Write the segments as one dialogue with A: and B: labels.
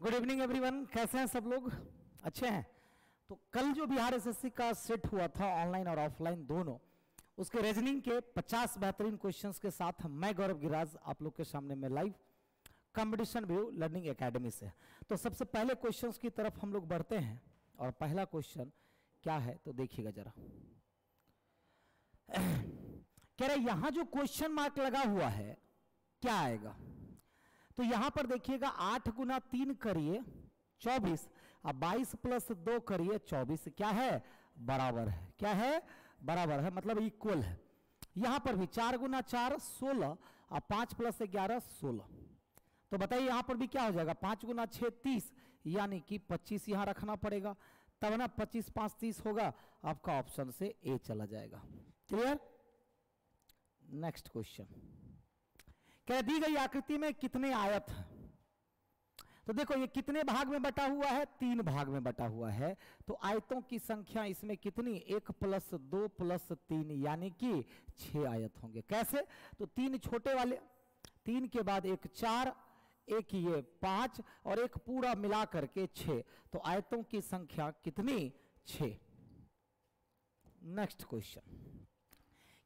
A: Good evening everyone, कैसे हैं सब लोग? अच्छे हैं? तो कल जो बिहार एसएससी का सेट हुआ था ऑनलाइन और ऑफलाइन दोनों, उसके रीजनिंग के 50 बेहतरीन क्वेश्चंस के साथ मैं गौरव गिराज आप लोग के सामने में live competition view learning academy से। तो सबसे पहले क्वेश्चंस की तरफ हम लोग बढ़ते हैं और पहला क्वेश्चन क्या है तो देखिएगा जरा। कह रहे यहां जो क्वेश्चन मार्क लगा हुआ है क्या आएगा? तो यहां पर देखिएगा 8 गुना 3 करिए 24, अब 22 प्लस 2 करिए 24, क्या है? बराबर है। क्या है? बराबर है, मतलब इक्वल है। यहां पर भी 4 गुना 4 16, अब 5 प्लस 11 16। तो बताइए यहां पर भी क्या हो जाएगा? 5 गुना 6 30, यानी कि 25 यहां रखना पड़ेगा, तब ना 25 5 30 होगा। आपका ऑप्शन से ए चला जाएगा। क्लियर? नेक्स्ट क्वेश्चन, कह दी गई आकृति में कितने आयत हैं? तो देखो ये कितने भाग में बटा हुआ है? 3 भाग में बटा हुआ है। तो आयतों की संख्या इसमें कितनी? 1 प्लस 2 प्लस 3, यानी कि 6 आयत होंगे। कैसे? तो 3 छोटे वाले, 3 के बाद एक 4, एक ये 5 और एक पूरा मिला करके 6। तो आयतों की संख्या कितनी? 6। नेक्स्ट क्वेश्चन,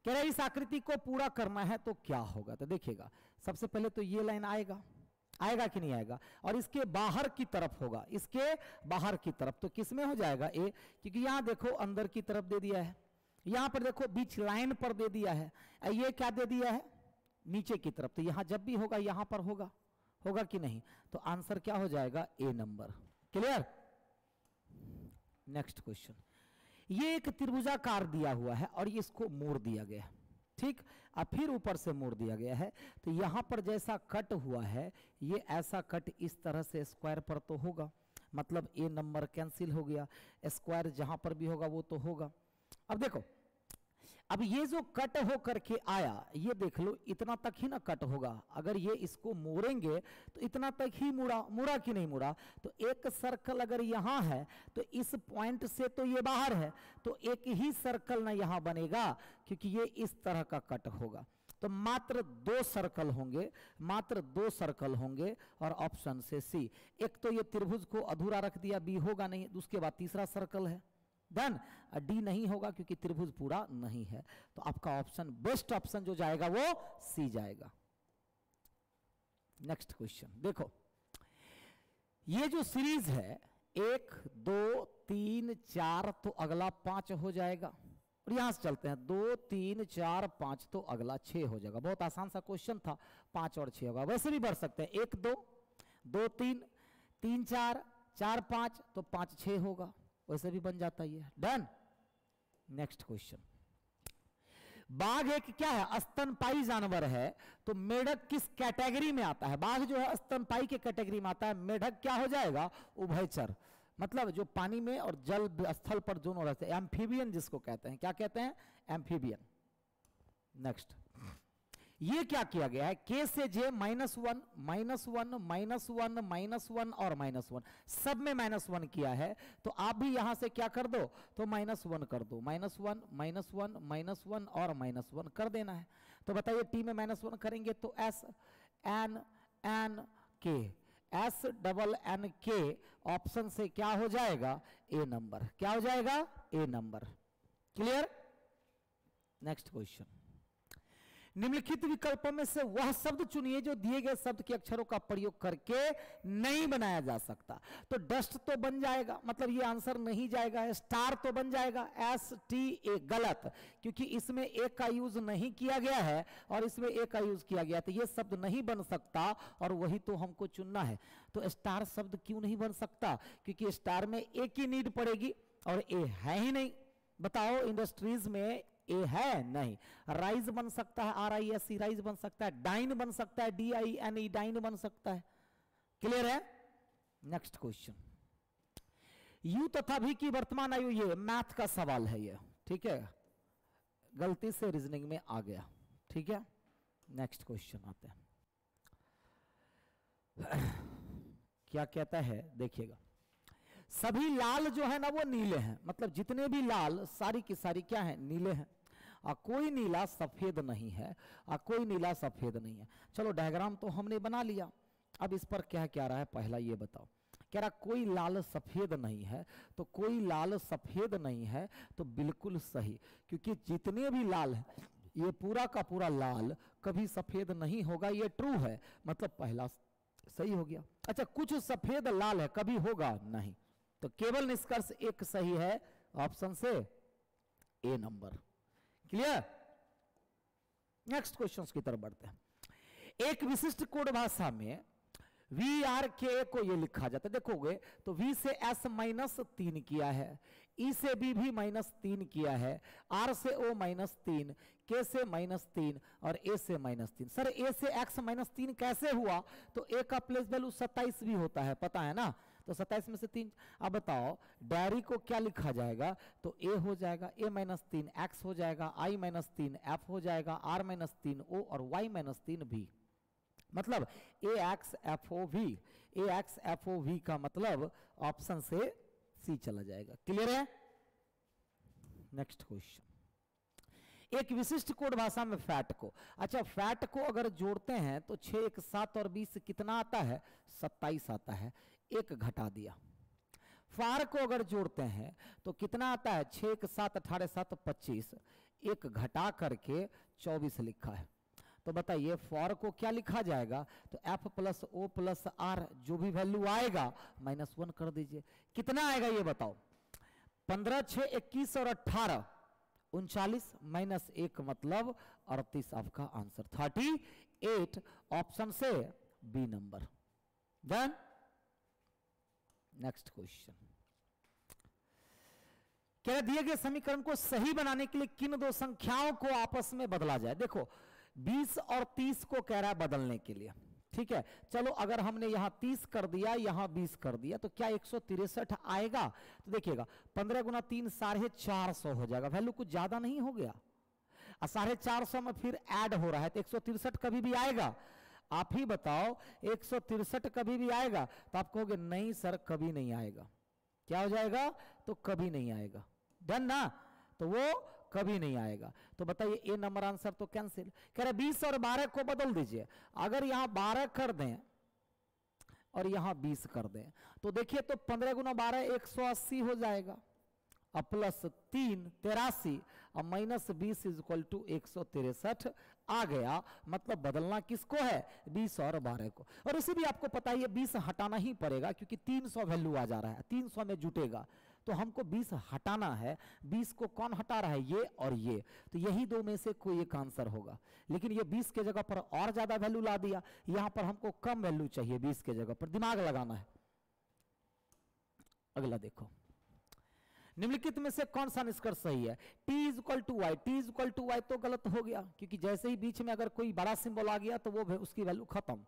A: कह रहे इस आकृति को पूरा करना है तो क्या होगा? तो देखिएगा सबसे पहले तो ये लाइन आएगा, आएगा कि नहीं आएगा? और इसके बाहर की तरफ होगा, इसके बाहर की तरफ। तो किस में हो जाएगा? ए, क्योंकि यहां देखो अंदर की तरफ दे दिया है, यहां पर देखो बीच लाइन पर दे दिया है, ये क्या दे दिया है? नीचे की तरफ। तो यहां जब भी होगा यहां पर होगा, होगा कि नहीं? तो आंसर क्या हो जाएगा? ए नंबर। क्लियर? नेक्स्ट क्वेश्चन, ये एक त्रिभुजाकार दिया हुआ है और ये इसको मोड़ दिया गया है, ठीक? अब फिर ऊपर से मोड़ दिया गया है। तो यहां पर जैसा कट हुआ है ये ऐसा कट इस तरह से स्क्वायर पर तो होगा, मतलब ए नंबर कैंसिल हो गया। स्क्वायर जहां पर भी होगा वो तो होगा। अब देखो, अब ये जो कट हो करके आया ये देख लो, इतना तक ही ना कट होगा। अगर ये इसको मोड़ेंगे तो इतना तक ही मुड़ा, मुड़ा कि नहीं मुड़ा? तो एक सर्कल अगर यहां है तो इस पॉइंट से तो ये बाहर है, तो एक ही सर्कल ना यहां बनेगा, क्योंकि ये इस तरह का कट होगा। तो मात्र 2 सर्कल होंगे, मात्र 2 सर्कल होंगे। और ऑप्शन से सी। एक तो ये त्रिभुज को अधूरा रख दिया, बी होगा नहीं, उसके बाद तीसरा सर्कल है, डन। डी नहीं होगा क्योंकि त्रिभुज पूरा नहीं है। तो आपका ऑप्शन, बेस्ट ऑप्शन जो जाएगा वो सी जाएगा। नेक्स्ट क्वेश्चन देखो, ये जो सीरीज है 1 2 3 4, तो अगला 5 हो जाएगा। और यहां से चलते हैं 2 3 4 5, तो अगला 6 हो जाएगा। बहुत आसान सा क्वेश्चन था, 5 और 6 होगा। वैसे भी बढ़ सकते हैं 1 2 2 3 3 4 4 5, तो 5 6 होगा, वैसे भी बन जाता है। डन। नेक्स्ट क्वेश्चन, बाघ एक क्या है? स्तनपाई जानवर है। तो मेढक किस कैटेगरी में आता है? बाघ जो है स्तनपाई के कैटेगरी में आता है। मेढक क्या हो जाएगा? उभयचर, मतलब जो पानी में और जल स्थल पर दोनों रहते हैं। एम्फीबियन जिसको कहते हैं, क्या कहते हैं? एम्फीबियन। नेक्स्ट, ये क्या किया गया है? के से जे -1 -1 -1 -1 और -1, सब में -1 किया है। तो आप भी यहां से क्या कर दो? तो -1 कर दो। -1 -1 -1 और -1 कर देना है। तो बताइए टी में -1 करेंगे तो S N N K, S double N K, option से क्या हो जाएगा? ए नंबर। क्या हो जाएगा? ए नंबर। क्लियर? नेक्स्ट क्वेश्चन, निम्नलिखित विकल्पों में से वह शब्द चुनिए जो दिए गए शब्द के अक्षरों का प्रयोग करके नहीं बनाया जा सकता। तो डस्ट तो बन जाएगा, मतलब ये आंसर नहीं जाएगा। स्टार तो बन जाएगा, STA, गलत, क्योंकि इसमें एक का यूज नहीं किया गया है और इसमें एक का यूज किया गया, तो ये शब्द नहीं बन सकता और वही तो हमको चुनना है। तो स्टार शब्द क्यों नहीं बन सकता? क्योंकि स्टार में ए की नीड पड़ेगी और ए है ही नहीं। बताओ, इंडस्ट्रीज में ए है नहीं। राइज बन सकता है, RISE राइज बन सकता है। डाइन बन सकता है, DINE डाइन बन सकता है। क्लियर है? नेक्स्ट क्वेश्चन, यू तथा भी की वर्तमान आयु, ये मैथ का सवाल है ये, ठीक है? गलती से रीजनिंग में आ गया, ठीक है? नेक्स्ट क्वेश्चन आते हैं। क्या कहता है देखिएगा, सभी लाल जो है ना वो नीले हैं, मतलब जितने भी लाल सारी की सारी क्या है? नीले हैं। कोई नीला सफेद नहीं है, कोई नीला सफेद नहीं है। चलो डायग्राम तो हमने बना लिया, अब इस पर क्या क्या रहा है पहला ये बताओ। कह रहा कोई लाल सफेद नहीं है, तो कोई लाल सफेद नहीं है तो बिल्कुल सही, क्योंकि जितने भी लाल है ये पूरा का पूरा लाल कभी सफेद नहीं होगा, ये ट्रू है, मतलब पहला सही हो गया। अच्छा, कुछ सफेद लाल है, कभी होगा नहीं, तो केवल निष्कर्ष एक सही है ऑप्शन से ए नंबर। क्लियर? नेक्स्ट क्वेश्चंस की तरफ बढ़ते हैं। एक विशिष्ट कोड भाषा में VRK को ये लिखा जाता है, देखोगे तो V से S -3 किया है, E से B भी -3 किया है, R से O -3, K से -3 और A से -3। सर A से X -3 कैसे हुआ? तो A का प्लेस वैल्यू 27 भी होता है, पता है ना, तो 27 में से 3। अब बताओ डायरी को क्या लिखा जाएगा? तो A हो जाएगा A -3, X हो जाएगा I -3, F हो जाएगा R -3 O और Y -3 B, मतलब AXFOV, AXFOV का मतलब ऑप्शन से सी चला जाएगा। क्लियर है? Next question. एक विशिष्ट कोड भाषा में फैट को, अच्छा फैट को अगर जोड़ते हैं तो 6 1 7 और 20 कितना आता है? 27 आता है, एक घटा दिया। फार को अगर जोड़ते हैं तो कितना आता है? 6 1 7 18 7 25, एक घटा करके 24 लिखा है। तो बताइए फॉर को क्या लिखा जाएगा? तो F + O + R, जो भी वैल्यू आएगा -1 कर दीजिए। कितना आएगा ये बताओ? 15 6 21 और 18 39 -1 मतलब 38 आपका आंसर 38, ऑप्शन से B number. Done. Next question. क्या दिए गए समीकरण को सही बनाने के लिए किन दो संख्याओं को आपस में बदला जाए? देखो 20 और 30 को कह रहा है बदलने के लिए, ठीक है। चलो अगर हमने यहां 30 कर दिया, यहां 20 कर दिया, तो क्या 163 आएगा? तो देखिएगा 15 × 3 450 हो जाएगा, वैल्यू कुछ ज्यादा नहीं हो गया। 450 में फिर ऐड हो रहा है, तो 163 कभी भी आएगा? आप ही बताओ 163 कभी भी आएगा? तो आप कहोगे नहीं सर कभी नहीं आएगा। क्या हो जाएगा? तो कभी नहीं आएगा। डन ना? तो वो कभी नहीं आएगा। तो बताइए ए नंबर आंसर तो कैंसिल। कह रहे 20 और 12 को बदल दीजिए। अगर यहां 12 कर दें और यहां 20 कर दें तो देखिए तो 15 × 12 180 हो जाएगा, और +3 83 और -20 = 163 आ गया। मतलब बदलना किसको है? 20 और 12 को। और इसे भी आपको पता है 20 हटाना ही पड़ेगा, क्योंकि 300 वैल्यू आ जा रहा है, 300 में जुटेगा, तो हमको 20 हटाना है। 20 को कौन हटा रहा है? ये और ये, तो यही दो में से कोई एक आंसर होगा। लेकिन ये 20 के जगह पर और ज्यादा वैल्यू ला दिया, यहां पर हमको कम वैल्यू चाहिए, 20 के जगह पर दिमाग लगाना है। अगला देखो, निम्नलिखित में से कौन सा निष्कर्ष सही है? T = Y, T = Y तो गलत हो गया, क्योंकि जैसे ही बीच में अगर कोई बड़ा सिंबल आ गया तो वो उसकी वैल्यू खत्म।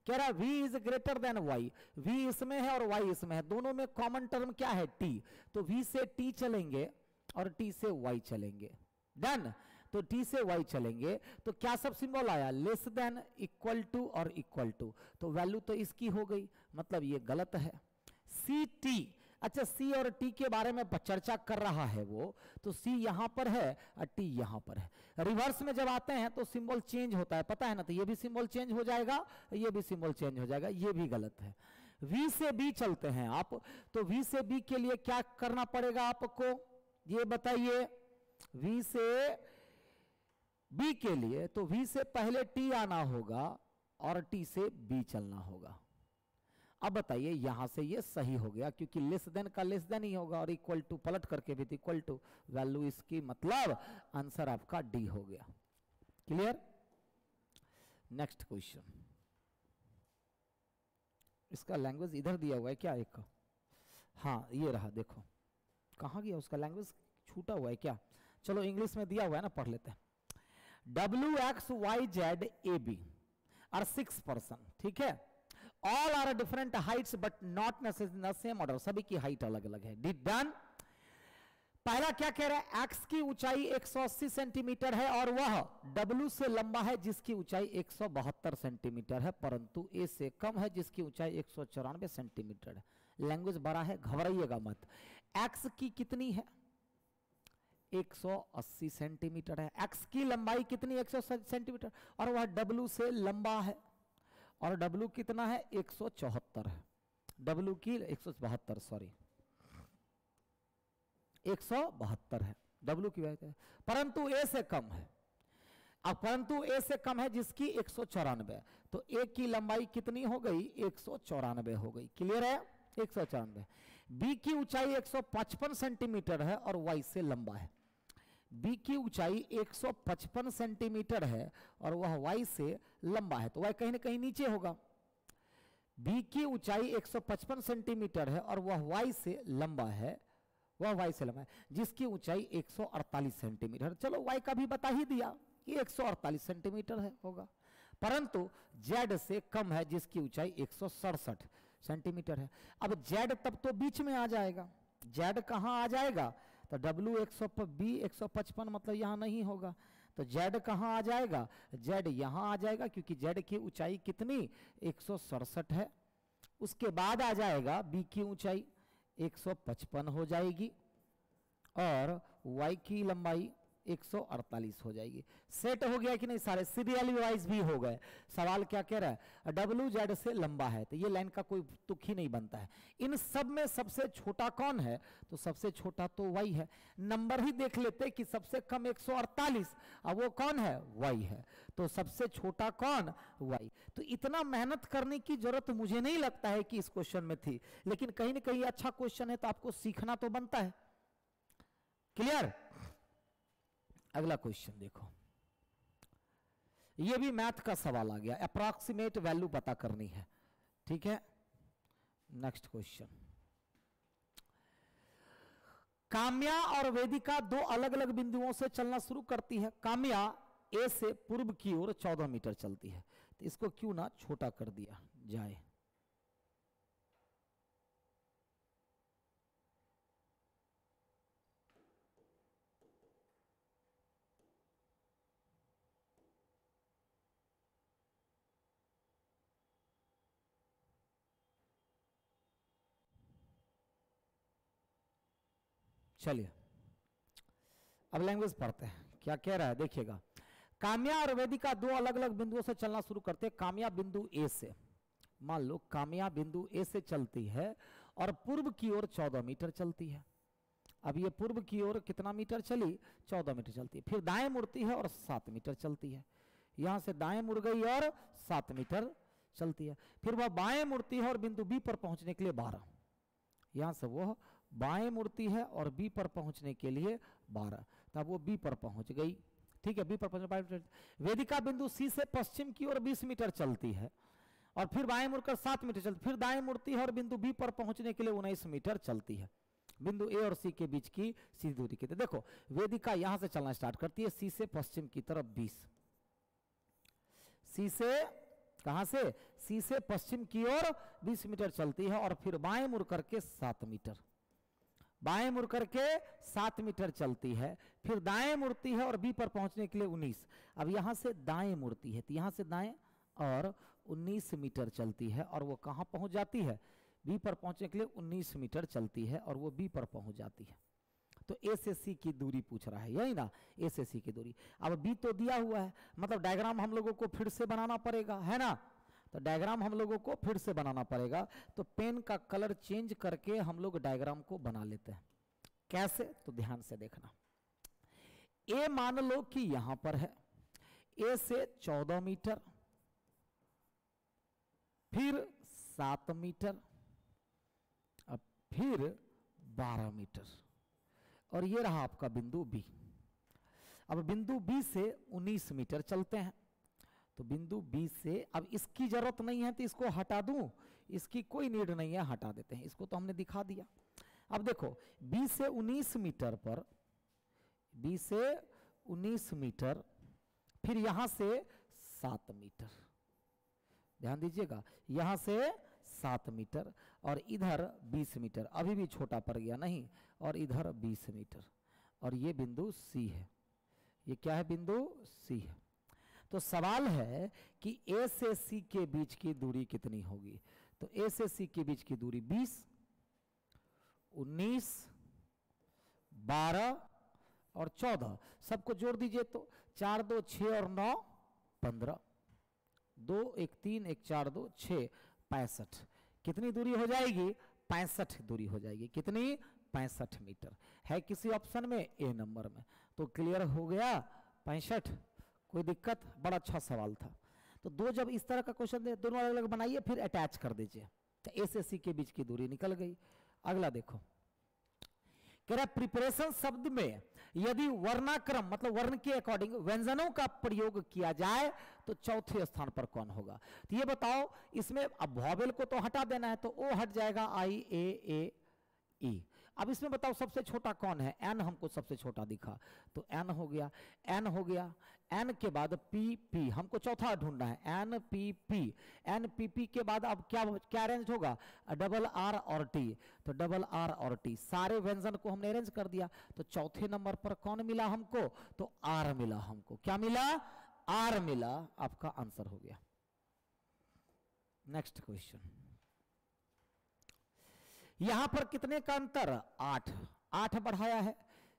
A: कह रहा V is greater than Y, V इसमें है और Y इसमें है, दोनों में कॉमन टर्म क्या है? T, तो V से T चलेंगे और T से Y चलेंगे। डन। तो T से Y चलेंगे तो क्या सब सिंबल आया? लेस देन, इक्वल टू और इक्वल टू, तो वैल्यू तो इसकी हो गई, मतलब ये गलत है। CT, अच्छा C और T के बारे में चर्चा कर रहा है वो, तो C यहां पर है और T यहां पर है। रिवर्स में जब आते हैं तो सिंबल चेंज होता है, पता है ना, तो ये भी सिंबल चेंज हो जाएगा, ये भी सिंबल चेंज हो जाएगा, ये भी गलत है। V से B चलते हैं आप, तो V से B के लिए क्या करना पड़ेगा आपको ये बताइए? V से B के लिए तो V से पहले T आना होगा और T से B चलना होगा। अब बताइए यहां से ये सही हो गया, क्योंकि लेस देन का लेस देन ही होगा और इक्वल टू पलट करके भी इक्वल टू, वैल्यू इसकी, मतलब आंसर आपका डी हो गया। क्लियर? Next question. इसका लैंग्वेज इधर दिया हुआ है क्या एक? हाँ ये रहा, देखो कहां गया उसका लैंग्वेज, छूटा हुआ है क्या? चलो इंग्लिश में दिया हुआ है ना, पढ़ लेते हैं। WXYZ आर 6 पर्सन, ठीक है। All are different heights but not necessary same order, सभी की हाइट अलग अलग है। Did done. पहला क्या कह रहा है? एक्स की ऊंचाई 180 सेंटीमीटर है और वह W से लंबा है जिसकी ऊंचाई 172 सेंटीमीटर है, परंतु A से कम है जिसकी ऊंचाई 194 सेंटीमीटर है। लैंग्वेज बड़ा है, घबराइएगा मत। एक्स की कितनी है? 180 सेंटीमीटर है। एक्स की लंबाई कितनी? 180 सेंटीमीटर, और वह W से लंबा है, और W कितना है? 174 है। W की 172, सॉरी 172 है W की वैल्यू, परंतु A से कम है। अब परंतु A से कम है जिसकी 194, तो A की लंबाई कितनी हो गई? 194 हो गई। क्लियर है? 194। B की ऊंचाई 155 सेंटीमीटर है और Y से लंबा है। B की ऊंचाई 155 सेंटीमीटर है और वह Y से लंबा है, तो Y कहीं ना कहीं नीचे होगा। B की ऊंचाई 155 सेंटीमीटर है और वह Y से लंबा है, वह Y से लंबा है जिसकी ऊंचाई 148 सेंटीमीटर। चलो Y का भी बता ही दिया कि 148 सेंटीमीटर है होगा, परंतु Z से कम है जिसकी ऊंचाई 167 सेंटीमीटर है। अब Z तब तो बीच में आ जाएगा। Z कहां आ जाएगा? तो W 155 मतलब यहां नहीं होगा, तो Z कहां आ जाएगा? Z यहां आ जाएगा क्योंकि Z की ऊंचाई कितनी? 167 है। उसके बाद आ जाएगा B की ऊंचाई 155 हो जाएगी और Y की लंबाई 148 हो जाएगी। सेट हो गया कि नहीं? सारे सीरियल वाइज भी हो गए। सवाल क्या कह रहा है? W Z से लंबा है, तो ये लाइन का कोई तुक ही नहीं बनता है। इन सब में सबसे छोटा कौन है? तो सबसे छोटा तो Y है। नंबर ही देख लेते कि सबसे कम 148, अब वो कौन है? Y है। तो सबसे छोटा कौन? Y। तो इतना मेहनत करने की जरूरत मुझे नहीं लगता है कि इस क्वेश्चन में थी, लेकिन कहीं ना कहीं अच्छा क्वेश्चन है तो आपको सीखना तो बनता है। क्लियर? अगला क्वेश्चन देखो, ये भी मैथ का सवाल आ गया, अप्रॉक्सीमेट वैल्यू पता करनी है। ठीक है, नेक्स्ट क्वेश्चन। काम्या और वेदिका दो अलग अलग बिंदुओं से चलना शुरू करती है। काम्या ए से पूर्व की ओर 14 मीटर चलती है, तो इसको क्यों ना छोटा कर दिया जाए। चलिए अब लैंग्वेज पढ़ते हैं, क्या कह रहा है देखिएगा। काम्या और वेदिका दो अलग अलग बिंदुओं से चलना शुरू करते हैं। काम्या बिंदु ए से, मान लो काम्या बिंदु ए से चलती है और पूर्व की ओर 14 मीटर चलती है। अब ये पूर्व की ओर कितना मीटर चली? 14 मीटर चलती है। फिर दाएं मुड़ती है और 7 मीटर चलती है। यहां से दाएं मुड़ गई और 7 मीटर चलती है। फिर वह बाएं मुड़ती है और बिंदु बी पर पहुंचने के लिए 12, यहां से वह बाएं मुड़ती है और बी पर पहुंचने के लिए 12, तब वो बी पर पहुंच गई। ठीक है, बी पर पहुंचने। वेदिका बिंदु सी से पश्चिम की ओर 20 मीटर चलती है और फिर बाएं मुड़कर 7 मीटर चलती, फिर दाएं मुड़ती है और बिंदु बी पर पहुंचने के लिए 19 मीटर चलती है। बिंदु ए और सी के बीच की सीधी दूरी कितनी? देखो वेदिका यहां से चलना स्टार्ट करती है, सी से पश्चिम की तरफ 20, सी से कहां से? सी से पश्चिम की ओर 20 मीटर चलती है और फिर बाएं मुड़ करके 7 मीटर, बाएं मुड़ करके 7 मीटर चलती है, फिर दाएं मुड़ती है और बी पर पहुंचने के लिए 19। अब यहां से दाएं मुड़ती है, तो यहां से दाएं और 19 मीटर चलती है और वो कहां पहुंच जाती है? बी पर पहुंचने के लिए 19 मीटर चलती है और वो बी पर पहुंच जाती है। तो ए से सी की दूरी पूछ रहा है, यही ना, ए से सी की दूरी। अब बी तो दिया हुआ है, मतलब डायग्राम हम लोगों को फिर से बनाना पड़ेगा, है ना। तो डायग्राम हम लोगों को फिर से बनाना पड़ेगा, तो पेन का कलर चेंज करके हम लोग डायग्राम को बना लेते हैं। कैसे? तो ध्यान से देखना। ए मान लो कि यहां पर है, ए से 14 मीटर, फिर 7 मीटर, अब फिर 12 मीटर, और ये रहा आपका बिंदु बी। अब बिंदु बी से 19 मीटर चलते हैं, तो बिंदु बी से, अब इसकी जरूरत नहीं है तो इसको हटा दूं, इसकी कोई नीड नहीं है, हटा देते हैं, इसको तो हमने दिखा दिया। अब देखो बी से 19 मीटर पर, बी से 19 मीटर, फिर यहां से 7 मीटर, ध्यान दीजिएगा, यहां से 7 मीटर और इधर 20 मीटर, अभी भी छोटा पड़ गया नहीं, और इधर 20 मीटर, और ये बिंदु सी है। ये क्या है? बिंदु सी है। तो सवाल है कि ए से सी के बीच की दूरी कितनी होगी? तो ए से सी के बीच की दूरी 20, 19, 12 और 14, सबको जोड़ दीजिए तो 4 2 6 और 9 15, 2 1 3 1 4 2 6 65। कितनी दूरी हो जाएगी? 65 दूरी हो जाएगी। कितनी? 65 मीटर है किसी ऑप्शन में, ए नंबर में। तो क्लियर हो गया 65। कोई दिक्कत? बड़ा अच्छा सवाल था। तो दो जब इस तरह का क्वेश्चन दे, दोनों अलग अलग बनाइए, फिर अटैच कर दीजिए, तो ए से सी के बीच की दूरी निकल गई। अगला देखो, कह रहा प्रिपरेशन शब्द में यदि वर्णाक्रम मतलब वर्ण के अकॉर्डिंग व्यंजनों का प्रयोग किया जाए तो चौथे स्थान पर कौन होगा? तो ये बताओ, इसमें अब वॉवेल को तो हटा देना है, तो ओ हट जाएगा, आई ए ई। अब इसमें बताओ सबसे छोटा कौन है? एन हमको सबसे छोटा दिखा, तो एन हो गया। एन हो गया, एन के बाद पी पी, हमको चौथा ढूंढना है, N P P. N P P के बाद अब क्या क्या अरेंज होगा? डबल आर और टी, तो डबल आर और टी। सारे व्यंजन को हमने अरेंज कर दिया, तो चौथे नंबर पर कौन मिला हमको? तो आर मिला हमको। क्या मिला? आर मिला। आपका आंसर हो गया। नेक्स्ट क्वेश्चन, यहां पर कितने का अंतर? 8। 8 बढ़ाया है,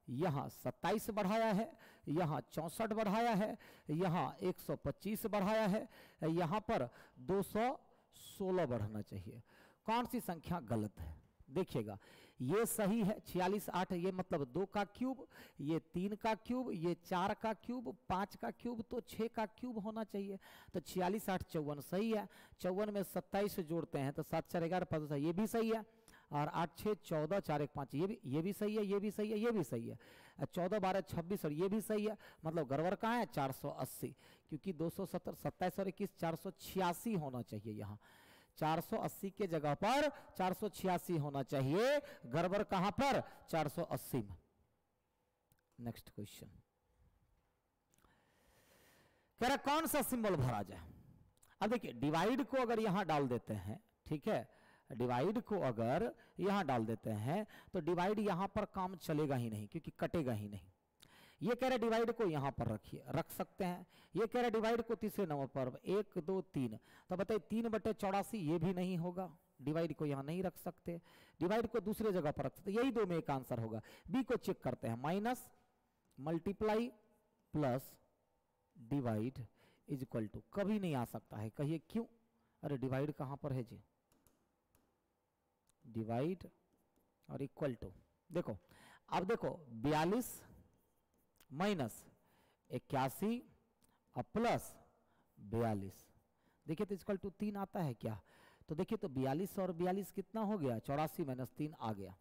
A: यहां 27 बढ़ाया है, यहां 64 बढ़ाया है, यहां 125 बढ़ाया है, यहां पर 216 बढ़ना चाहिए। कौन सी संख्या गलत है? देखिएगा, ये सही है 46 8, ये मतलब 2 का क्यूब, ये 3 का क्यूब, ये 4 का क्यूब, 5 का क्यूब, तो 6 का क्यूब होना चाहिए। तो 46 8 54 सही है। 54 में 27 जोड़ते हैं तो 7 4 11 5, ये भी सही है। और 8 6 14 4 1 5, ये भी सही है, ये भी सही है, ये भी सही है। 14 12 26 और ये भी सही है। मतलब गड़बड़ कहाँ है? 480, क्योंकि 270 27 और 21 486 होना चाहिए। यहाँ 480 के जगह पर 486 होना चाहिए। गड़बड़ कहाँ पर? 480 में। नेक्स्ट क्वेश्चन, कह रहा कौन सा सिंबल भरा जाए? अब देखिए, डिवाइड को अगर यहां डाल देते हैं, ठीक है, डिवाइड को अगर यहां डाल देते हैं तो डिवाइड यहां पर काम चलेगा ही नहीं, क्योंकि कटेगा ही नहीं। ये कह रहे डिवाइड को यहां पर रखिए, रख सकते हैं। ये कह रहे डिवाइड को तीसरे नंबर पर 1 2 3, तो बताइए 3/84, ये भी नहीं होगा। डिवाइड को यहां नहीं रख सकते, डिवाइड को दूसरे जगह पर रख सकते। यही दो में एक आंसर होगा। बी को चेक करते हैं, minus multiply plus divide is equal to, कभी नहीं आ सकता है। कहिए क्यों? अरे डिवाइड कहां पर है जी? डिवाइड और इक्वल टू, देखो अब देखो 42 माइनस 81 और प्लस 42, देखिए तो इक्वल टू 3 आता है क्या? तो देखिए, तो 42 और 42 कितना हो गया? 84 माइनस 3 आ गया।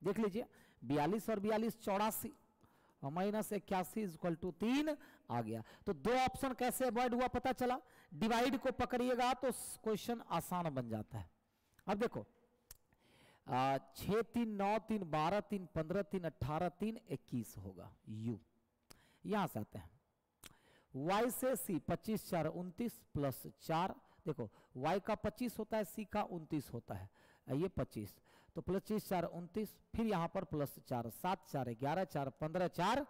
A: देख लीजिए, 42 और 42 84 और माइनस 81 इक्वल टू 3 आ गया। तो दो ऑप्शन कैसे अवॉइड हुआ पता चला? डिवाइड को पकड़िएगा तो क्वेश्चन आसान बन जाता है। अब देखो 6 3 9 3 12 3 15 3 18 3 21 होगा। यू यहां से आते हैं, y से c 25 4 29 प्लस 4, देखो y का 25 होता है, c का 29 होता है, ये 25, तो 25 4 29, फिर यहां पर प्लस 4, 7 4 11 4 15 4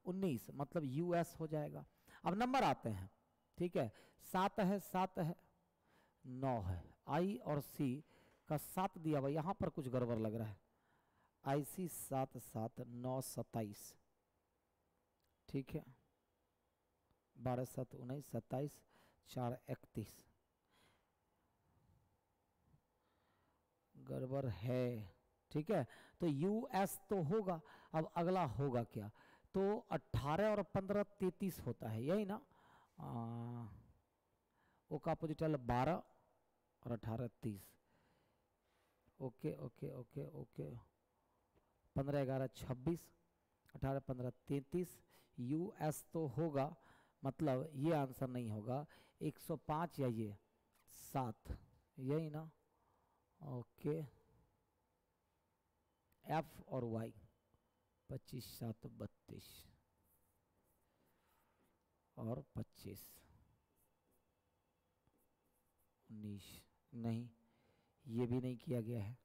A: 19, मतलब यूएस हो जाएगा। अब नंबर आते हैं, ठीक है, 7 है 7 है 9 है, आई और सी का 7 दिया हुआ, यहां पर कुछ गड़बड़ लग रहा है। IC 7 7 9 27, ठीक है, 12 7 19 27 4 31, गड़बड़ है, ठीक है। तो US तो होगा। अब अगला होगा क्या? तो 18 और 15 33 होता है, यही ना? ओ का अपोजिट 12 और 18 30, okay okay okay okay, 15 11 26 18 15 33, US तो होगा, मतलब ये आंसर नहीं होगा। 105 या ये 7, यही ना? ओके, F और Y 25 7 32 और 25 19, नहीं ये भी नहीं किया गया है।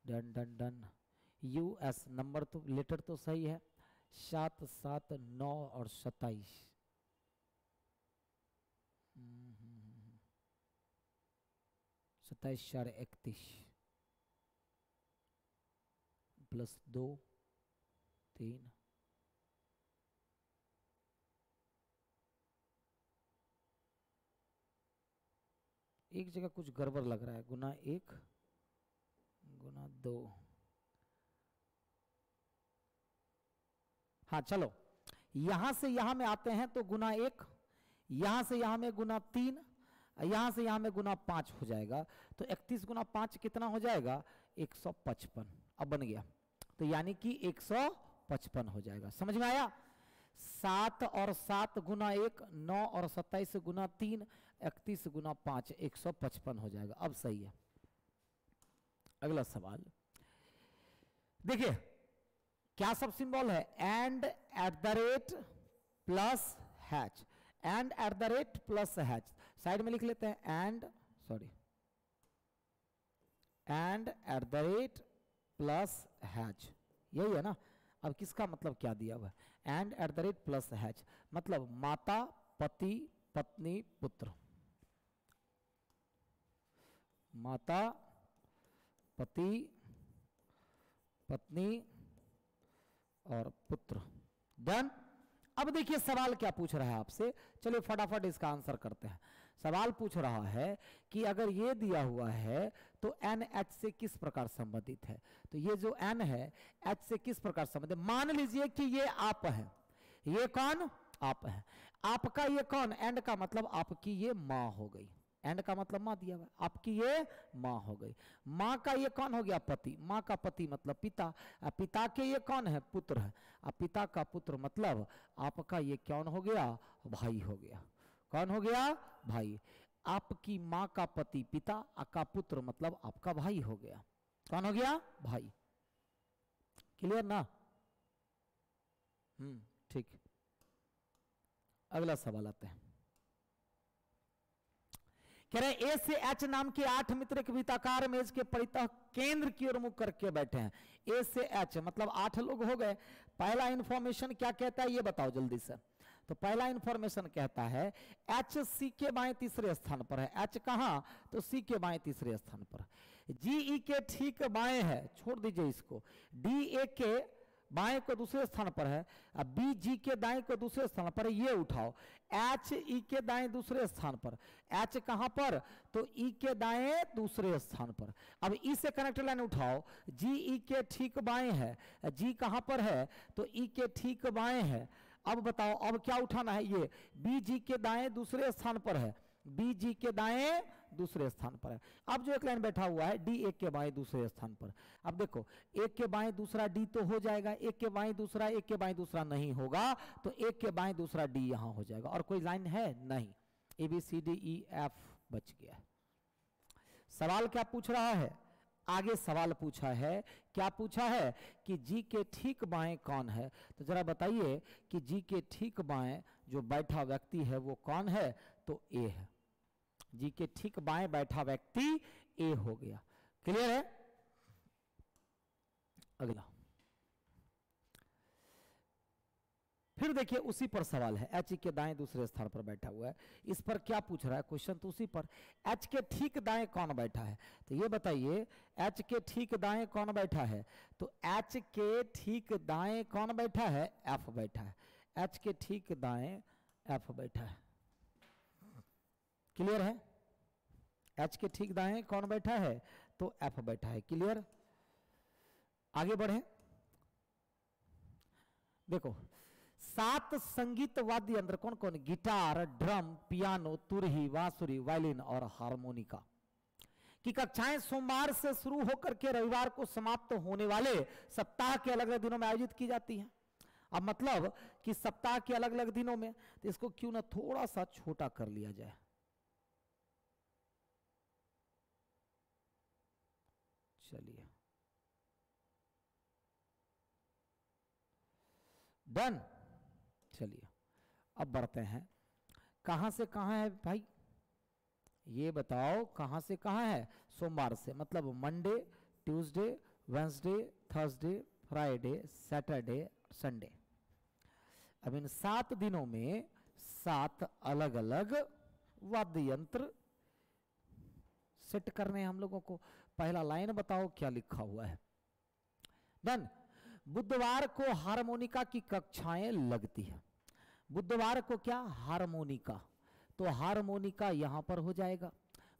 A: Done done done. US number तो लेटर तो सही है, 7 7 9 और 27, 27 4 31 प्लस 2 3, एक जगह कुछ गड़बड़ लग रहा है, गुना 1 गुना 2। हाँ चलो, यहां से यहां में आते हैं तो गुना 1, यहां से यहां में गुना 3, यहां से यहां में गुना 5 हो जाएगा। तो 31 गुना 5 कितना हो जाएगा? 155। अब बन गया, तो यानी कि 155 हो जाएगा। समझ में आया? 7 और 7 गुना 1 9 और 27 गुना 3 31 गुना 5 155 हो जाएगा। अब सही है। अगला सवाल देखिए, क्या सब सिंबल है? And at the rate plus hatch, and at the rate plus hatch. Side में लिख लेते हैं and at the rate plus hatch, यही है ना। अब किसका मतलब क्या दिया हुआ है? And at the rate plus hatch मतलब माता, पति, पत्नी, पुत्र। माता, पति, पत्नी और पुत्र। डन। अब देखिए सवाल क्या पूछ रहा है आपसे, चलिए फटाफट इसका आंसर करते हैं। सवाल पूछ रहा है कि अगर ये दिया हुआ है तो एन एच से किस प्रकार संबंधित है। तो ये जो एन है एच से किस प्रकार संबंधित? मान लीजिए कि ये आप है, ये कौन? आप है। आपका ये कौन? एंड का मतलब आपकी ये माँ हो गई। एंड का मतलब माँ दिया हुआ, आपकी ये माँ हो गई। माँ का ये कौन हो गया? पति। माँ का पति मतलब पिता। पिता के ये कौन है? पुत्र है। अब पिता का पुत्र मतलब आपका ये कौन हो गया? भाई हो गया। कौन हो गया? भाई। आपकी माँ का पति पिता का पुत्र मतलब आपका भाई हो गया। कौन हो गया? भाई। क्लियर ना? ठीक। अगला सवाल आते हैं। कह रहे ए से एच नाम के 8 मित्र एक वृत्ताकार मेज के परितः केंद्र की ओर मुख करके बैठे हैं। ए से एच मतलब 8 लोग हो गए। पहला इंफॉर्मेशन क्या कहता है ये बताओ जल्दी से। तो पहला इंफॉर्मेशन कहता है एच सी के बाएं तीसरे स्थान पर है। एच कहां? तो सी के बाएं तीसरे स्थान पर। जी ई के ठीक बाएं है, छोड़ दीजिए इसको। डी ए के बाएं को दूसरे स्थान पर है। अब बी जी के दाएं को दूसरे स्थान पर है, ये उठाओ। एच ई के दाएं दूसरे स्थान पर। एच कहां पर? तो ई के दाएं दूसरे स्थान पर। अब ई से कनेक्टेड लाइन उठाओ। जी ई के ठीक बाएं है। जी कहां पर है? तो ई के ठीक बाएं है। अब बताओ अब क्या उठाना है? ये बी जी के दाएं दूसरे स्थान पर है। बी जी के दाएं दूसरे स्थान पर है। अब जो एक लाइन बैठा हुआ है डी एक के बाएं दूसरे स्थान पर। अब देखो एक के बाएं दूसरा डी तो हो जाएगा, एक के बाएं दूसरा, एक के बाएं दूसरा नहीं होगा, तो एक के बाएं दूसरा डी यहां हो जाएगा। और कोई लाइन है नहीं, A B C D E F बच गया है। सवाल क्या पूछ रहा है? आगे सवाल पूछा है, क्या पूछा है कि जी के ठीक बाएं कौन है। तो जरा बताइए कि जी के ठीक बाएं जो बैठा व्यक्ति है वो कौन है? तो ए है। जी के ठीक बाएं बैठा व्यक्ति ए हो गया। क्लियर है? अगला फिर देखिए उसी पर सवाल है। एच के दाएं दूसरे स्थान पर बैठा हुआ है। इस पर क्या पूछ रहा है क्वेश्चन? तो उसी पर एच के ठीक दाएं कौन बैठा है। तो ये बताइए एच के ठीक दाएं कौन बैठा है। तो एच के ठीक दाएं कौन बैठा है? एफ बैठा है। एच के ठीक दाएं एफ बैठा है। क्लियर है? एच के ठीक दाएं कौन बैठा है? तो एफ बैठा है। क्लियर? आगे बढ़े। देखो 7 संगीत वाद्य यंत्र कौन कौन? गिटार, ड्रम, पियानो, तुरही, बांसुरी, वायलिन और हारमोनिका की कक्षाएं सोमवार से शुरू होकर के रविवार को समाप्त होने वाले सप्ताह के अलग अलग दिनों में आयोजित की जाती हैं। अब मतलब कि सप्ताह के अलग अलग दिनों में, तो इसको क्यों ना थोड़ा सा छोटा कर लिया जाए। चलिए डन। चलिए अब बढ़ते हैं। कहां से कहां है भाई ये बताओ? कहां से कहां है? सोमवार से मतलब Monday, Tuesday, Wednesday, Thursday, Friday, Saturday, Sunday. अब इन 7 दिनों में 7 अलग अलग वाद्य यंत्र सेट करने हैं हम लोगों को। पहला लाइन बताओ क्या लिखा हुआ है। डन। बुधवार को हारमोनिका की कक्षाएं लगती है। बुधवार को क्या? हारमोनिका। तो हारमोनिका यहां पर हो जाएगा।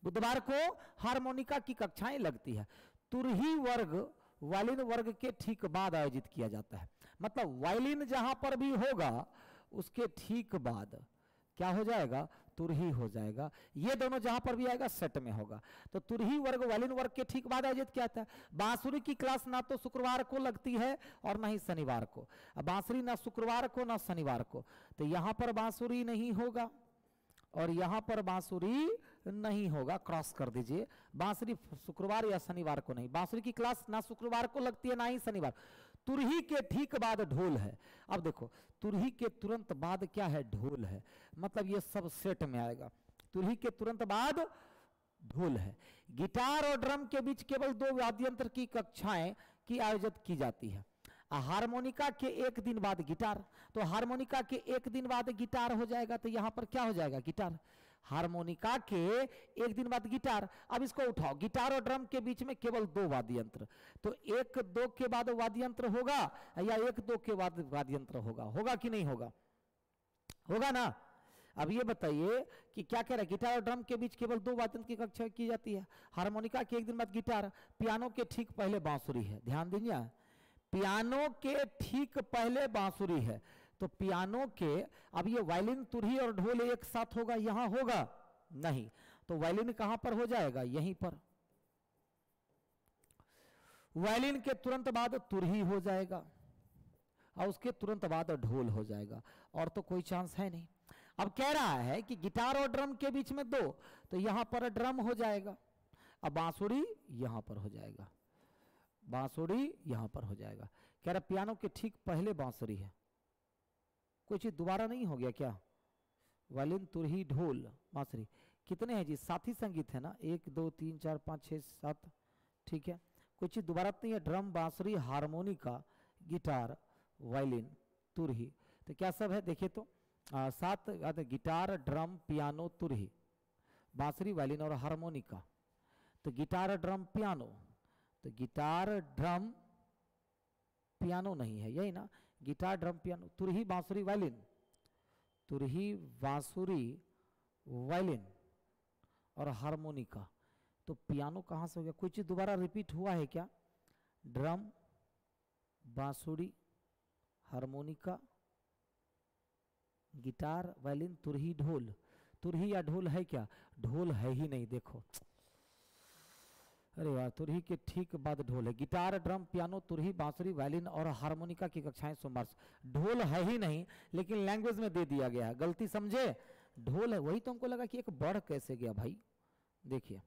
A: बुधवार को हारमोनिका की कक्षाएं लगती है। तुरही वर्ग वायलिन वर्ग के ठीक बाद आयोजित किया जाता है। मतलब वायलिन जहां पर भी होगा उसके ठीक बाद क्या हो जाएगा, तुरही हो जाएगा। ये दोनों जहां पर भी आएगा सेट में होगा। तो तुरही वर्ग वायलिन वर्ग के ठीक बाद आयोजित किया जाता है। बांसुरी की क्लास ना तो शुक्रवार को लगती है और ना ही शनिवार को। अब बांसुरी ना शुक्रवार को ना शनिवार को, तो यहां पर बांसुरी नहीं होगा और यहां पर बांसुरी नहीं होगा, क्रॉस कर दीजिए। बांसुरी शुक्रवार या शनिवार को नहीं, बांसुरी की क्लास ना शुक्रवार को लगती है ना ही शनिवार। तुरही के ठीक बाद ढोल है। अब देखो तुरही के तुरंत बाद क्या है, ढोल है, मतलब ये सब सेट में आएगा। तुरही के तुरंत बाद ढोल है। गिटार और ड्रम के बीच केवल 2 वाद्ययंत्र की कक्षाएं की आयोजित की जाती है। हारमोनिका के एक दिन बाद गिटार, तो हारमोनिका के एक दिन बाद गिटार हो जाएगा, तो यहां पर क्या हो जाएगा, गिटार। हारमोनिका के एक दिन बाद गिटार। अब इसको उठाओ, गिटार और ड्रम के बीच में केवल 2 वाद्ययंत्र, तो 1-2 के बाद वाद्ययंत्र होगा या 1-2 के बाद वाद्ययंत्र होगा, होगा कि नहीं होगा, होगा ना। अब ये बताइए कि क्या कह रहा है, गिटार और ड्रम के बीच केवल 2 वाद्ययंत्र की कक्षा की जाती है। हारमोनिका के एक दिन बाद गिटार, पियानो के ठीक पहले बांसुरी है। ध्यान दीजिए, पियानो के ठीक पहले बांसुरी है। तो पियानो के, अब ये वायलिन तुरही और ढोल एक साथ होगा, यहां होगा नहीं, तो वायलिन कहां पर हो जाएगा, यहीं पर। वायलिन के तुरंत बाद तुरही हो जाएगा और उसके तुरंत बाद ढोल हो जाएगा, और तो कोई चांस है नहीं। अब कह रहा है कि गिटार और ड्रम के बीच में 2, तो यहां पर ड्रम हो जाएगा। अब बांसुरी यहां पर हो जाएगा, बांसुरी यहां पर हो जाएगा। कह रहा पियानो के ठीक पहले बांसुरी है। कोई चीज दोबारा नहीं हो गया क्या, वायलिन तुरही ढोल बांसुरी कितने हैं जी, 7 ही संगीत है ना, 1 2 3 4 5 6 7, ठीक है, कोई चीज दोबारा नहीं है। ड्रम बांसुरी हारमोनिका गिटार वायलिन तुरही, तो क्या सब है देखिए तो 7 गिटार ड्रम पियानो तुरही बांसुरी वायलिन और हारमोनिका। तो गिटार ड्रम पियानो, तो गिटार ड्रम पियानो नहीं है, यही ना, गिटार ड्रम पियानो, तुरही बांसुरी वायलिन, तुरही बांसुरी वायलिन और हारमोनिका। तो पियानो कहां से हो गया, कोई चीज दोबारा रिपीट हुआ है क्या, ड्रम बांसुरी हारमोनिका गिटार वायलिन तुरही ढोल, तुरही या ढोल है क्या, ढोल है ही नहीं, देखो अरे यार, तुरही के ठीक बाद ढोल है। गिटार ड्रम पियानो तुरही बांसुरी वायलिन और हारमोनिका की कक्षाएं सोमवार से। ढोल है ही नहीं, लेकिन लैंग्वेज में दे दिया गया है, गलती समझे, ढोल है। वही तो हमको लगा कि एक बढ़ कैसे गया भाई, देखिए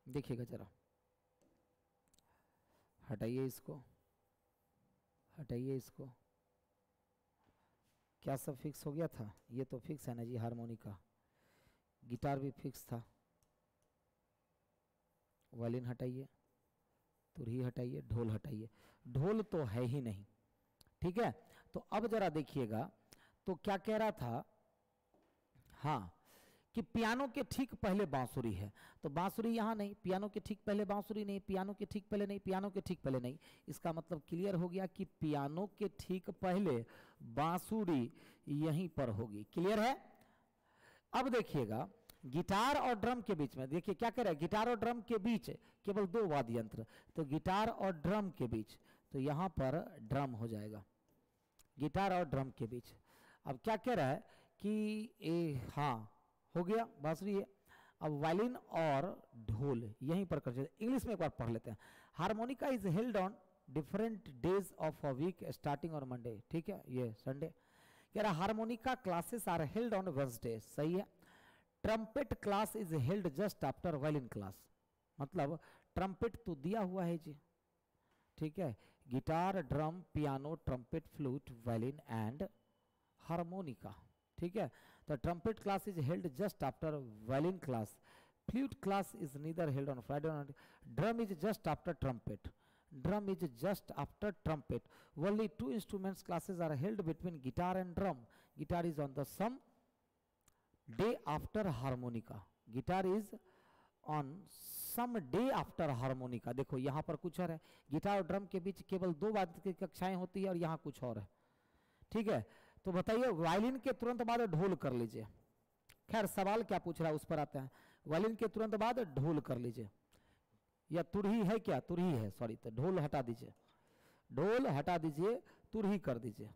A: देखिएगा जरा, हटाइए इसको, हटाइए इसको, क्या सब फिक्स हो गया था, ये तो फिक्स है ना जी, हारमोनिका, गिटार भी फिक्स था, वायलिन हटाइए, तुरही हटाइए, ढोल हटाइए, ढोल तो है ही नहीं, ठीक है। तो अब जरा देखिएगा, तो क्या कह रहा था, हाँ, कि पियानो के ठीक पहले बांसुरी है, तो बांसुरी यहां नहीं, पियानो के ठीक पहले बांसुरी नहीं, पियानो के ठीक पहले नहीं, पियानो के ठीक पहले नहीं। इसका मतलब क्लियर हो गया कि पियानो के ठीक पहले बांसुरी यहीं पर होगी, क्लियर है। अब देखिएगा गिटार और ड्रम के बीच में, देखिए क्या कह रहा है, गिटार और ड्रम के बीच केवल 2 वाद्य यंत्र, तो गिटार और ड्रम के बीच, तो यहां पर ड्रम हो जाएगा, गिटार और ड्रम के बीच। अब क्या कह रहा है कि हाँ हो गया, बांसुरी है। अब वायलिन और ढोल यहीं पर कर, इंग्लिश में एक बार पढ़ लेते हैं। Harmonica is held on different days of a week starting on Monday, ठीक है, ये संडे। कह रहा harmonica classes are held on Wednesday, सही है। Trumpet class is held just after violin class, मतलब ट्रम्पेट तो दिया हुआ है जी, ठीक है, guitar drum piano trumpet flute violin and harmonica, ठीक है। तो trumpet class is held just after violin class, flute class is neither held on Friday, drum is just after trumpet, drum is just after trumpet. Only 2 instruments classes are held between guitar and drum. Guitar is on the some day after harmonica, guitar is on some day after harmonica। देखो यहाँ पर कुछ और है, guitar और drum के बीच केवल 2 वाद्य की कक्षाएं होती है और यहाँ कुछ और है, ठीक है। तो बताइए वायलिन के तुरंत बाद ढोल कर लीजिए, खैर सवाल क्या पूछ रहा है उस पर आते हैं। वायलिन के तुरंत बाद ढोल कर लीजिए, या तुरही है क्या, तुरही है सॉरी, तो ढोल हटा दीजिए, ढोल हटा दीजिए, तुरही कर दीजिए,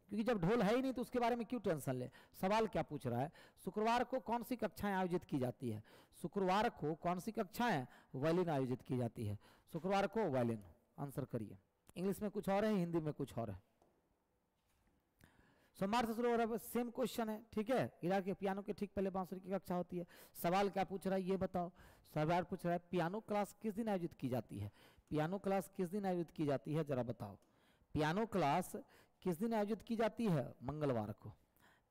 A: क्योंकि जब ढोल है ही नहीं तो उसके बारे में क्यों टेंशन ले। सवाल क्या पूछ रहा है, शुक्रवार को कौन सी कक्षाएं आयोजित की जाती है, शुक्रवार को कौन सी कक्षाएं वायलिन आयोजित की जाती है, शुक्रवार को वायलिन, आंसर करिए। इंग्लिश में कुछ और है, हिंदी में कुछ और है। सोमवार से शुरू हो रहा है, सेम क्वेश्चन है, ठीक है। गिटार के पियानो के ठीक पहले बांसुरी की कक्षा होती है। सवाल क्या पूछ रहा है ये बताओ, सवाल पूछ रहा है पियानो क्लास किस दिन आयोजित की जाती है, पियानो क्लास किस दिन आयोजित की जाती है जरा बताओ। पियानो क्लास किस दिन आयोजित की जाती है, मंगलवार को।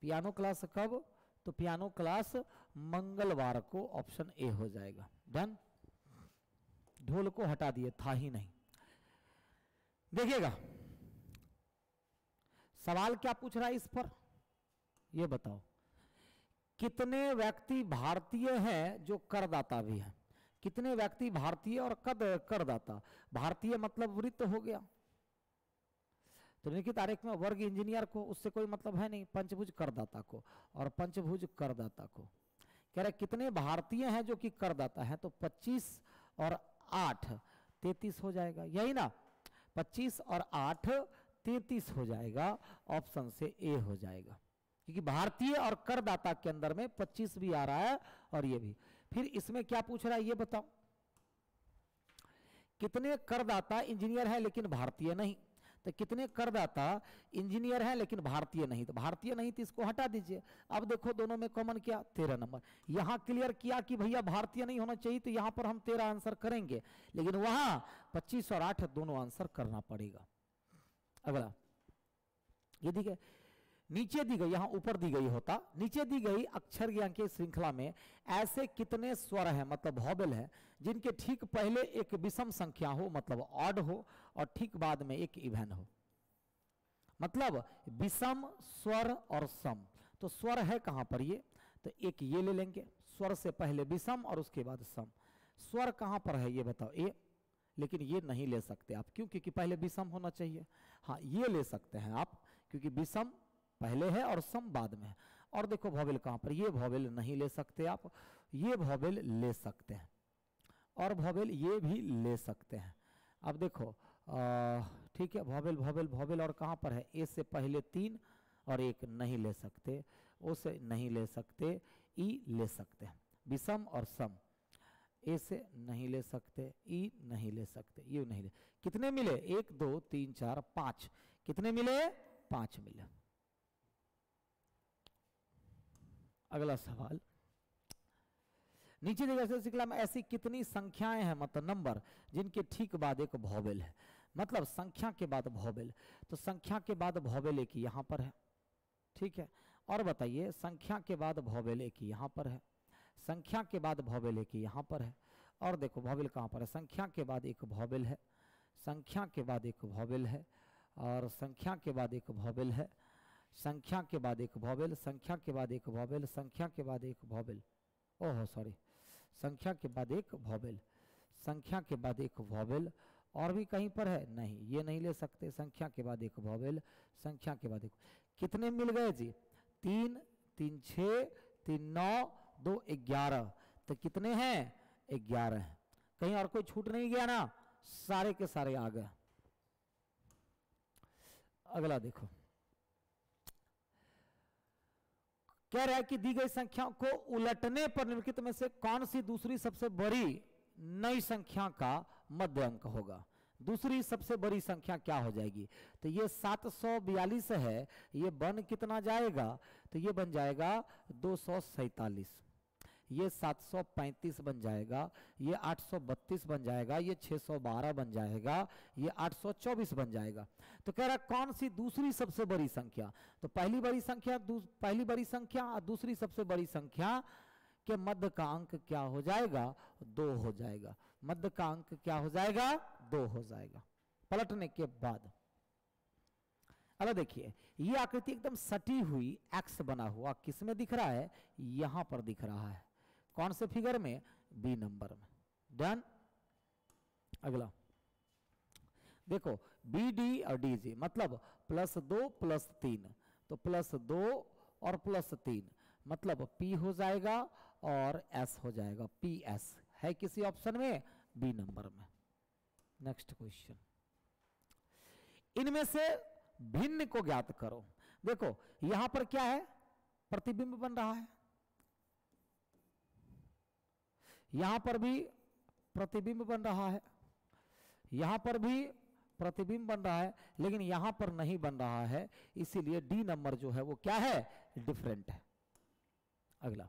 A: पियानो क्लास कब, तो पियानो क्लास मंगलवार को, ऑप्शन ए हो जाएगा। डन, ढोल को हटा दिए, था ही नहीं। देखिएगा सवाल क्या पूछ रहा है इस पर, यह बताओ कितने व्यक्ति भारतीय हैं जो करदाता भी हैं, कितने व्यक्ति भारतीय और करदाता, भारतीय मतलब वृत्त हो गया, तो निम्नलिखित आरेख में वर्ग इंजीनियर को उससे कोई मतलब है नहीं, पंचभुज करदाता को और पंचभुज करदाता को। कह रहे कितने भारतीय हैं जो कि करदाता हैं, तो 25 और 8 33 हो जाएगा, यही ना, 25 और 8 33 हो जाएगा, ऑप्शन से ए हो जाएगा, क्योंकि भारतीय और करदाता के अंदर में 25 भी आ रहा है और ये भी। फिर इसमें क्या पूछ रहा है ये बताओ, कितने करदाता इंजीनियर है लेकिन भारतीय नहीं, तो कितने करदाता इंजीनियर हैं लेकिन भारतीय नहीं, तो भारतीय नहीं तो इसको हटा दीजिए। अब देखो दोनों में कॉमन क्या, 13 नंबर। यहां क्लियर किया कि भैया भारतीय नहीं होना चाहिए, तो यहां पर हम 13 आंसर करेंगे, लेकिन वहां 25 और 8 दोनों आंसर करना पड़ेगा। अगला ये दी गई, नीचे दी गई, यहां ऊपर दी गई होता, नीचे दी गई अक्षर ज्ञान की श्रृंखला में ऐसे कितने स्वर हैं, मतलब वॉवेल है, जिनके ठीक पहले एक विषम संख्या हो, मतलब ऑड हो, और ठीक बाद में एक इवन हो, मतलब विषम स्वर और सम। तो स्वर है कहां पर ये, तो एक ये ले लेंगे, स्वर से पहले विषम और उसके बाद सम। स्वर कहां पर है ये बताओ, ए, लेकिन ये नहीं ले सकते आप, क्यों, क्योंकि पहले विषम होना चाहिए। हाँ ये ले सकते हैं आप, क्योंकि विषम पहले है और सम बाद में है। और देखो वॉवेल कहां पर, ये वॉवेल नहीं ले सकते आप, ये वॉवेल ले सकते हैं, और वॉवेल ये भी ले सकते हैं। अब देखो ठीक है, वॉवेल वॉवेल वॉवेल और कहां पर है, ए से पहले 3 और एक नहीं ले सकते, ओ से नहीं ले सकते, ई ले सकते हैं, विषम और सम। ए से नहीं ले सकते, ई नहीं ले सकते, यू नहीं ले। कितने मिले, 1 2 3 4 5, कितने मिले, 5 मिले। अगला सवाल, नीचे दिए गए श्रृंखला में ऐसी कितनी संख्याएं हैं, मतलब नंबर, जिनके ठीक बाद एक वॉवेल है, मतलब संख्या के बाद वॉवेल। तो संख्या के बाद वॉवेल एक यहां पर है, ठीक है। और बताइए संख्या के बाद वॉवेल एक यहां पर है, संख्या के बाद वॉवेल एक यहां पर है, और देखो वॉवेल कहां पर है, संख्या के बाद एक वॉवेल है, संख्या के बाद एक वॉवेल है, और संख्या के बाद एक वॉवेल है, संख्या के बाद एक वॉवेल, संख्या के बाद एक वॉवेल, संख्या के बाद एक वॉवेल, ओह सॉरी, संख्या के बाद एक वॉवेल, संख्या के बाद एक वॉवेल, और भी कहीं पर है, नहीं ये नहीं ले सकते, संख्या के बाद एक वॉवेल, संख्या के बाद एक। कितने मिल गए जी, 3 3 6 3 9 2 11, तो कितने हैं, 11 हैं। कहीं और कोई छूट नहीं गया ना, सारे के सारे आ गए। अगला देखो, कह रहा है कि दी गई संख्याओं को उलटने पर निम्नलिखित में से कौन सी दूसरी सबसे बड़ी नई संख्या का मध्य अंक होगा। दूसरी सबसे बड़ी संख्या क्या हो जाएगी, तो ये 742 है, ये बन कितना जाएगा, तो ये बन जाएगा 247, ये 735 बन जाएगा, ये 832 बन जाएगा, ये 612 बन जाएगा, ये 824 बन जाएगा। तो कह रहा कौन सी दूसरी सबसे बड़ी संख्या, तो पहली बड़ी संख्या और दूसरी सबसे बड़ी संख्या के मध्य का अंक क्या हो जाएगा, 2 हो जाएगा। मध्य का अंक क्या हो जाएगा, 2 हो जाएगा पलटने के बाद। अब देखिए ये आकृति एकदम सटी हुई एक्स बना हुआ किस में दिख रहा है, यहां पर दिख रहा है, कौन से फिगर में, बी नंबर में। डन। अगला देखो बी डी और डी जी, मतलब +2 + 3, तो +2 और +3, मतलब P हो जाएगा और S हो जाएगा, PS है किसी ऑप्शन में, बी नंबर में। नेक्स्ट क्वेश्चन, इनमें से भिन्न को ज्ञात करो। देखो यहां पर क्या है, प्रतिबिंब बन रहा है, यहां पर भी प्रतिबिंब बन रहा है, यहां पर भी प्रतिबिंब बन रहा है, लेकिन यहां पर नहीं बन रहा है, इसीलिए डी नंबर जो है वो क्या है, डिफरेंट है। अगला,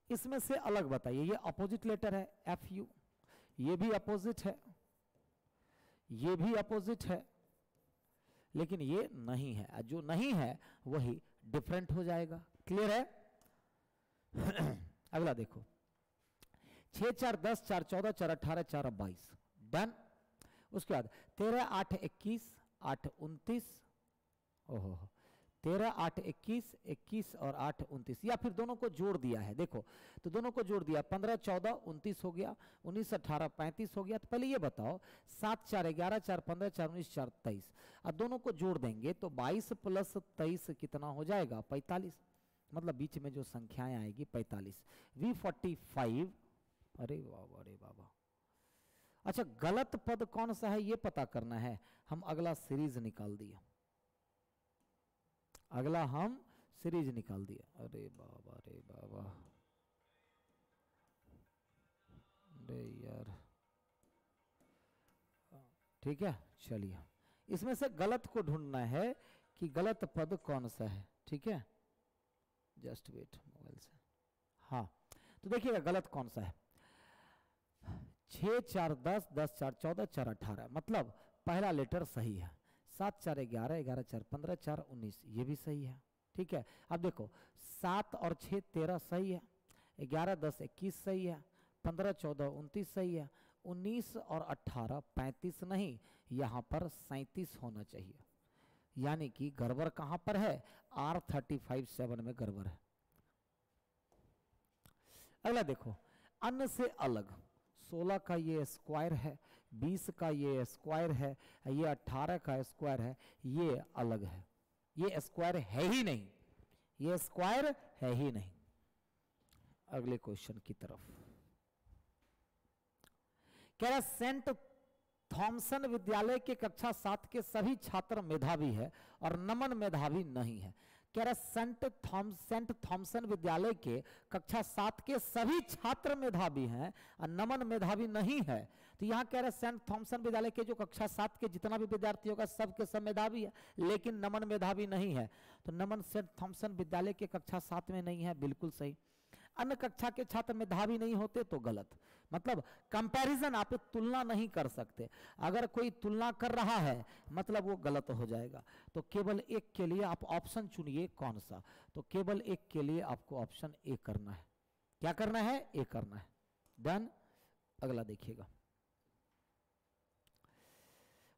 A: इसमें से अलग बताइए, ये अपोजिट लेटर है FU, ये भी अपोजिट है, ये भी अपोजिट है, लेकिन ये नहीं है, जो नहीं है वही डिफरेंट हो जाएगा। क्लियर है? अगला देखो, 6 4 10 4 14 4 18 4 22, डन। उसके बाद 13 8 21 8 29, ओहो 13 8 21 21 और 8 29, या फिर दोनों को जोड़ दिया है। देखो तो दोनों को जोड़ दिया, 15 14 29 हो गया, 19 18 35 हो गया। तो पहले ये बताओ, 7 4 11 4 15 4 19 4 23, अब दोनों को जोड़ देंगे तो 22 प्लस 23 कितना हो जाएगा, 45, मतलब बीच में जो संख्याएं आएगी 45। V45, अरे बाबा अरे बाबा। अच्छा, गलत पद कौन सा है ये पता करना है, हम अगला सीरीज निकाल दिया, अगला हम सीरीज निकाल दिया। अरे बाबा अरे बाबा, अरे यार, ठीक है चलिए, इसमें से गलत को ढूंढना है कि गलत पद कौन सा है। ठीक है, जस्ट वेट मोबाइल से, हाँ तो देखिएगा गलत कौन सा है। 6 4 10 10 4 14 4 18, मतलब पहला लेटर सही है। 7 4 11 11 4 15 4 19, ये भी सही है। ठीक है, अब देखो 7 और 6 13 सही है, 11 10 21 सही है, 15 14 29 सही है, 19 और 18 35 नहीं, यहाँ पर 37 होना चाहिए। यानी कि गड़बड़ कहाँ पर है, R35 7 में गड़बड़ है। अगला देखो, अन्य से अलग, 16 का ये स्क्वायर है, 20 का ये स्क्वायर है, ये 18 का स्क्वायर है, ये अलग है, ये स्क्वायर है ही नहीं, ये स्क्वायर है ही नहीं। अगले क्वेश्चन की तरफ, कह रहा सेंट थॉमसन विद्यालय के कक्षा 7 के सभी छात्र मेधावी है और नमन मेधावी नहीं है। कह रहा सेंट थॉमसन विद्यालय के कक्षा 7 के सभी छात्र मेधावी हैं और नमन मेधावी नहीं है। तो यहाँ कह रहा सेंट थॉमसन विद्यालय के जो कक्षा 7 के जितना भी विद्यार्थी होगा सब के सब मेधावी है, लेकिन नमन मेधावी नहीं है। तो नमन सेंट थॉमसन विद्यालय के कक्षा 7 में नहीं है, बिल्कुल सही। अन्य कक्षा के छात्र मेधावी नहीं होते तो गलत, मतलब कंपैरिजन, आप तुलना नहीं कर सकते। अगर कोई तुलना कर रहा है मतलब वो गलत हो जाएगा। तो केवल एक के लिए आप ऑप्शन चुनिए, कौन सा, तो केवल एक के लिए आपको ऑप्शन ए करना है। क्या करना है, ए करना है, डन। अगला देखिएगा,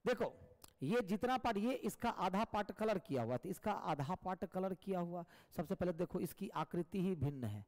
A: देखो ये जितना पार्ट, ये इसका आधा पार्ट कलर किया हुआ था, इसका आधा पार्ट कलर किया हुआ। सबसे पहले देखो इसकी आकृति ही भिन्न है,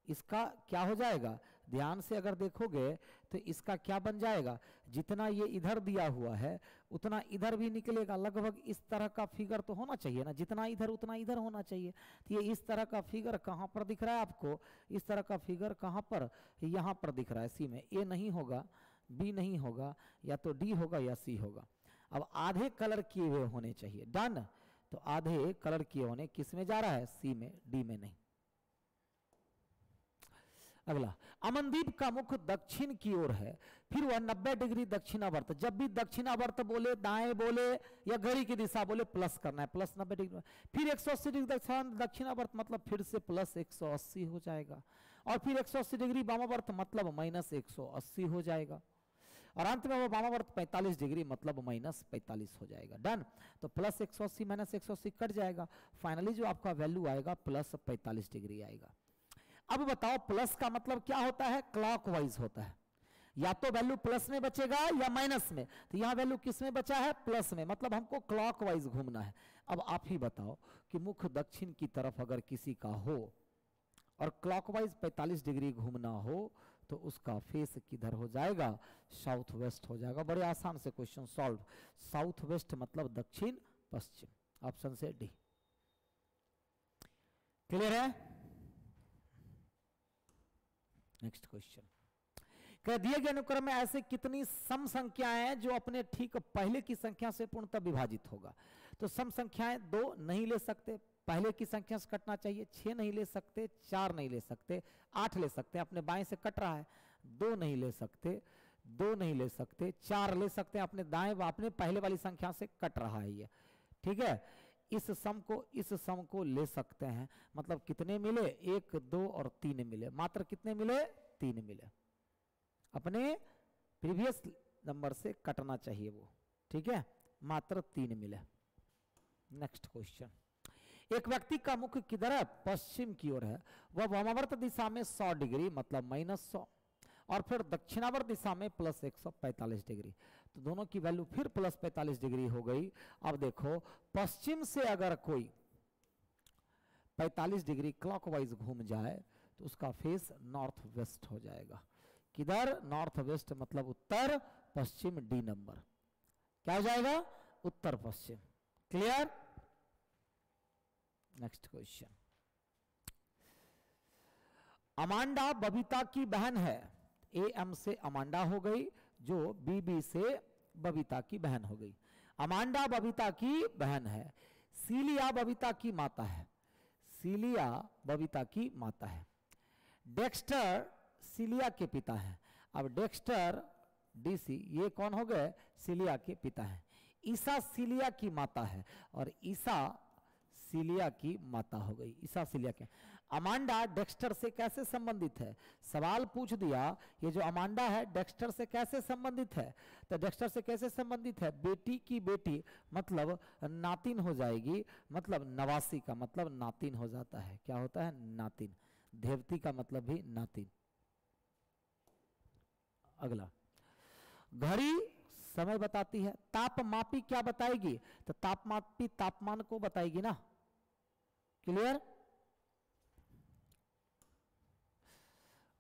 A: इसका क्या हो जाएगा, ध्यान से अगर देखोगे तो इसका क्या बन जाएगा, जितना ये इधर दिया हुआ है उतना इधर भी निकलेगा। लगभग इस तरह का फिगर तो होना चाहिए ना, जितना इधर उतना इधर होना चाहिए। तो ये इस तरह का फिगर कहाँ पर दिख रहा है आपको, इस तरह का फिगर कहाँ पर, यहाँ पर दिख रहा है। सी में ए नहीं होगा, बी नहीं होगा, या तो डी होगा या सी होगा। अब आधे कलर किए हुए होने चाहिए, डन। तो आधे कलर किए होने किस में जा रहा है, सी में, डी में नहीं। अगला, अमनदीप का मुख दक्षिण की ओर है, फिर वह 90 डिग्री दक्षिणावर्त। जब भी दक्षिणावर्त बोले, दाएं बोले या घड़ी की दिशा बोले, प्लस करना है, प्लस 90 डिग्री। फिर 180 डिग्री दक्षिणावर्त, मतलब फिर से प्लस 180 हो जाएगा। और फिर 180 डिग्री वामावर्त, मतलब माइनस 180 हो जाएगा। और अंत में वो वामावर्त 45 डिग्री, मतलब माइनस 45 हो जाएगा, डन। तो प्लस 180 माइनस 180 कट जाएगा, फाइनली जो आपका वैल्यू आएगा प्लस 45 डिग्री आएगा। अब बताओ प्लस का मतलब क्या होता है, क्लॉकवाइज होता है, या तो वैल्यू प्लस में बचेगा या माइनस में। तो यहां वैल्यू किस में बचा है, प्लस में, मतलब हमको क्लॉकवाइज घूमना है। अब आप ही बताओ कि मुख दक्षिण की तरफ अगर किसी का हो और क्लॉकवाइज 45 डिग्री घूमना हो तो उसका फेस किधर हो जाएगा, साउथ वेस्ट हो जाएगा। बड़े आसान से क्वेश्चन सॉल्व। साउथ वेस्ट मतलब दक्षिण पश्चिम, ऑप्शन से डी। क्लियर है? नेक्स्ट क्वेश्चन, कह दिए गए अनुक्रम में ऐसे कितनी सम संख्याएं हैं जो अपने ठीक पहले की संख्या से पूर्णतः विभाजित होगा। तो सम संख्याएं 2 नहीं ले सकते, पहले की संख्या से कटना चाहिए, 6 नहीं ले सकते, 4 नहीं ले सकते, 8 ले सकते हैं, अपने बाएं से कट रहा है, 2 नहीं ले सकते, 2 नहीं ले सकते, 4 ले सकते हैं, अपने दाएं अपने पहले वाली संख्या से कट रहा है ये, ठीक है। इस सम को ले सकते हैं, मतलब कितने मिले, 1 2 और 3 मिले, मात्र कितने मिले, 3 मिले, अपने प्रीवियस नंबर से कटना चाहिए वो, ठीक है, मात्र 3 मिले। नेक्स्ट क्वेश्चन, एक व्यक्ति का मुख किधर है, पश्चिम की ओर है, वह वामावर्त दिशा में 100 डिग्री मतलब -100 और फिर दक्षिणावर्त दिशा में +145 डिग्री, तो दोनों की वैल्यू फिर +45 डिग्री हो गई। अब देखो पश्चिम से अगर कोई 45 डिग्री क्लॉकवाइज घूम जाए तो उसका फेस नॉर्थ वेस्ट हो जाएगा, किधर, नॉर्थ वेस्ट मतलब उत्तर पश्चिम, डी नंबर क्या हो जाएगा, उत्तर पश्चिम, clear. Next question, Amanda Babita की बहन है, AM से अमांडा हो गई, जो BB से बबीता की बहन हो गई। अमांडा बबीता की बहन है, सीलिया बबीता की माता है, सीलिया बबीता की माता है। डेक्स्टर सीलिया के पिता हैं, अब डेक्स्टर DC ये कौन हो गए, सीलिया के पिता हैं। ईसा सीलिया की माता है और ईसा सीलिया की माता हो गई, ईसा सीलिया के। अमांडा डेक्स्टर से कैसे संबंधित है, सवाल पूछ दिया, ये जो अमांडा है डेक्स्टर से कैसे संबंधित है, तो डेक्स्टर से कैसे संबंधित है, बेटी की बेटी मतलब नातिन हो जाएगी, मतलब नवासी का मतलब नातिन हो जाता है, क्या होता है, नातिन। देवती का मतलब भी नातिन। अगला, घड़ी समय बताती है, तापमापी क्या बताएगी, तो तापमापी तापमान को बताएगी ना, क्लियर।